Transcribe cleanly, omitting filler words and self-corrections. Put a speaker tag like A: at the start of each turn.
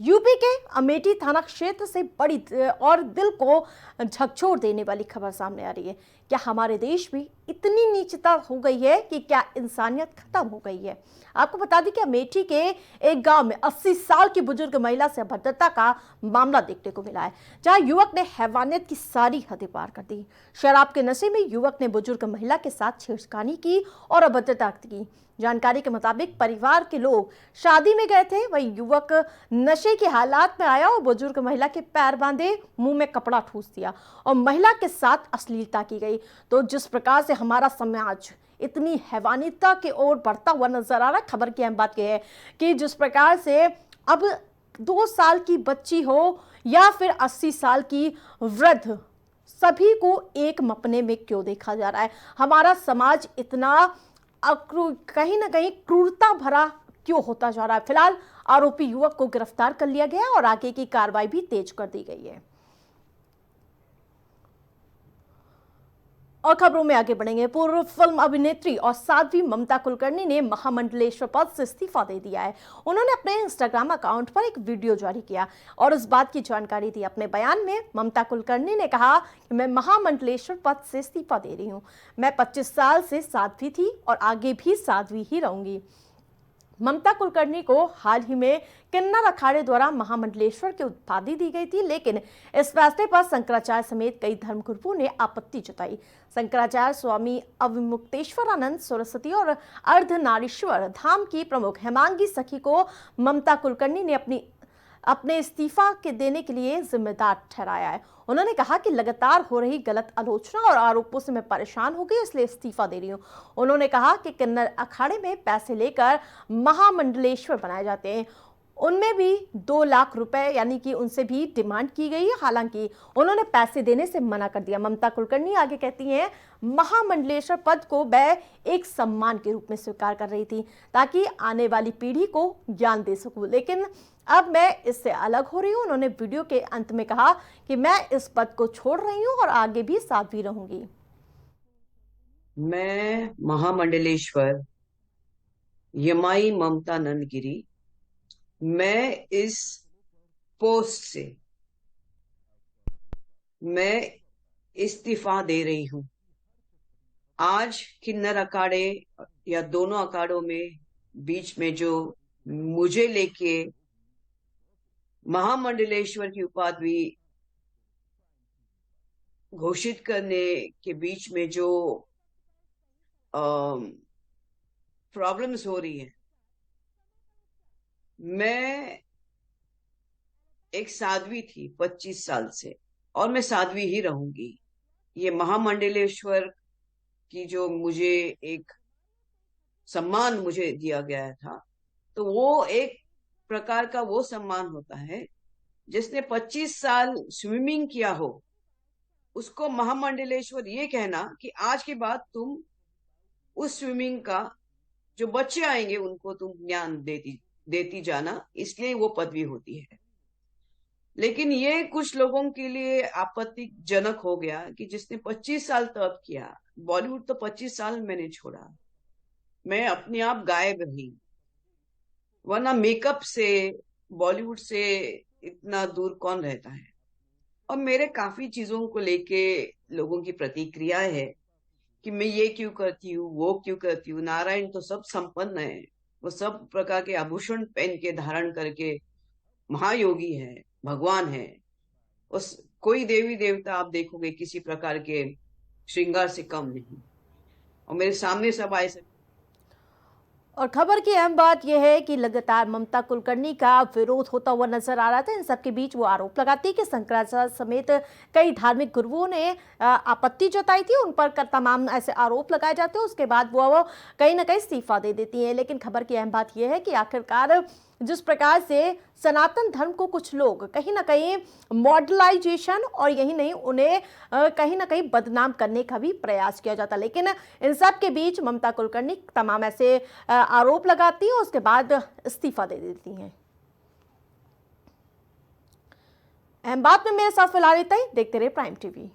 A: UP के अमेठी थाना क्षेत्र से बड़ी और दिल को झकझोर देने वाली खबर सामने आ रही है। क्या हमारे देश में इतनी नीचता हो गई है कि क्या इंसानियत खत्म हो गई है? आपको बता दें कि अमेठी के एक गांव में 80 साल की बुजुर्ग महिला से अभद्रता का मामला देखने को मिला है, जहां युवक ने हैवानियत की सारी हदें पार कर दी। शराब के नशे में युवक ने बुजुर्ग महिला के साथ छेड़खानी की और अभद्रता की। जानकारी के मुताबिक परिवार के लोग शादी में गए थे, वही युवक नशे के हालात में आया और बुजुर्ग महिला के पैर बांधे, मुंह में कपड़ा ठूस दिया और महिला के साथ अश्लीलता की गई। तो जिस प्रकार से हमारा समाज इतनी हैवानियता की ओर बढ़ता हुआ नजर आ रहा है, खबर की अहम बात यह है कि जिस प्रकार से अब 2 साल की बच्ची हो या फिर 80 साल की वृद्ध, सभी को एक मपने में क्यों देखा जा रहा है? हमारा समाज इतना कहीं ना कहीं क्रूरता भरा क्यों होता जा रहा है? फिलहाल आरोपी युवक को गिरफ्तार कर लिया गया और आगे की कार्रवाई भी तेज कर दी गई है। और खबरों में आगे बढ़ेंगे। पूर्व फिल्म अभिनेत्री और साध्वी ममता कुलकर्णी ने महामंडलेश्वर पद से इस्तीफा दे दिया है। उन्होंने अपने इंस्टाग्राम अकाउंट पर एक वीडियो जारी किया और इस बात की जानकारी दी। अपने बयान में ममता कुलकर्णी ने कहा कि मैं महामंडलेश्वर पद से इस्तीफा दे रही हूं। मैं 25 साल से साध्वी थी और आगे भी साध्वी ही रहूंगी। ममता कुलकर्णी को हाल ही में किन्नर अखाड़े द्वारा महामंडलेश्वर की उपाधि दी गई थी, लेकिन इस फैसले पर शंकराचार्य समेत कई धर्मगुरुओं ने आपत्ति जताई। शंकराचार्य स्वामी अवमुक्तेश्वरानंद सरस्वती और अर्धनारीश्वर धाम की प्रमुख हेमांगी सखी को ममता कुलकर्णी ने अपने इस्तीफा के देने के लिए जिम्मेदार ठहराया है। उन्होंने कहा कि लगातार हो रही गलत आलोचना और आरोपों से मैं परेशान हो गई, इसलिए इस्तीफा दे रही हूं। उन्होंने कहा कि किन्नर अखाड़े में पैसे लेकर महामंडलेश्वर बनाए जाते हैं, उनमें भी 2 लाख रुपए यानी कि उनसे भी डिमांड की गई है। हालांकि उन्होंने पैसे देने से मना कर दिया। ममता कुलकर्णी आगे कहती हैं, महामंडलेश्वर पद को मैं एक सम्मान के रूप में स्वीकार कर रही थी ताकि आने वाली पीढ़ी को ज्ञान दे सकूं, लेकिन अब मैं इससे अलग हो रही हूं। उन्होंने वीडियो के अंत में कहा कि मैं इस पद को छोड़ रही हूं और आगे भी साध्वी रहूंगी।
B: मैं महामंडलेश्वर यमाई ममता नंदगिरी, मैं इस पोस्ट से मैं इस्तीफा दे रही हूं। आज किन्नर अखाड़े या दोनों अखाड़ों में बीच में जो मुझे लेके महामंडलेश्वर की उपाधि घोषित करने के बीच में जो प्रॉब्लम्स हो रही है, मैं एक साध्वी थी 25 साल से और मैं साध्वी ही रहूंगी। ये महामंडलेश्वर की जो मुझे एक सम्मान मुझे दिया गया था, तो वो एक प्रकार का वो सम्मान होता है जिसने 25 साल स्विमिंग किया हो, उसको महामंडलेश्वर ये कहना कि आज के बाद तुम उस स्विमिंग का जो बच्चे आएंगे उनको तुम ज्ञान देती जाना, इसलिए वो पदवी होती है। लेकिन ये कुछ लोगों के लिए आपत्तिजनक हो गया कि जिसने 25 साल तप किया, बॉलीवुड तो 25 साल मैंने छोड़ा, मैं अपने आप गायब रही, वरना मेकअप से बॉलीवुड से इतना दूर कौन रहता है। और मेरे काफी चीजों को लेके लोगों की प्रतिक्रिया है कि मैं ये क्यों करती हूँ, वो क्यों करती हूँ। नारायण तो सब संपन्न है, वो सब प्रकार के आभूषण पहन के धारण करके महायोगी है, भगवान है। उस कोई देवी देवता आप देखोगे किसी प्रकार के श्रृंगार से कम नहीं, और मेरे सामने सब आए।
A: और खबर की अहम बात यह है कि लगातार ममता कुलकर्णी का विरोध होता हुआ नजर आ रहा था। इन सबके बीच वो आरोप लगाती है कि शंकराचार्य समेत कई धार्मिक गुरुओं ने आपत्ति जताई थी, उन पर तमाम ऐसे आरोप लगाए जाते हैं, उसके बाद वो कहीं ना कहीं इस्तीफा दे देती है। लेकिन खबर की अहम बात यह है कि आखिरकार जिस प्रकार से सनातन धर्म को कुछ लोग कहीं ना कहीं मॉडर्नाइजेशन और यही नहीं, उन्हें कहीं ना कहीं बदनाम करने का भी प्रयास किया जाता, लेकिन इन सब के बीच ममता कुलकर्णी तमाम ऐसे आरोप लगाती है, उसके बाद इस्तीफा दे देती हैं। अहम बात में मेरे साथ फिलहाल इतना ही। देखते रहे प्राइम टीवी।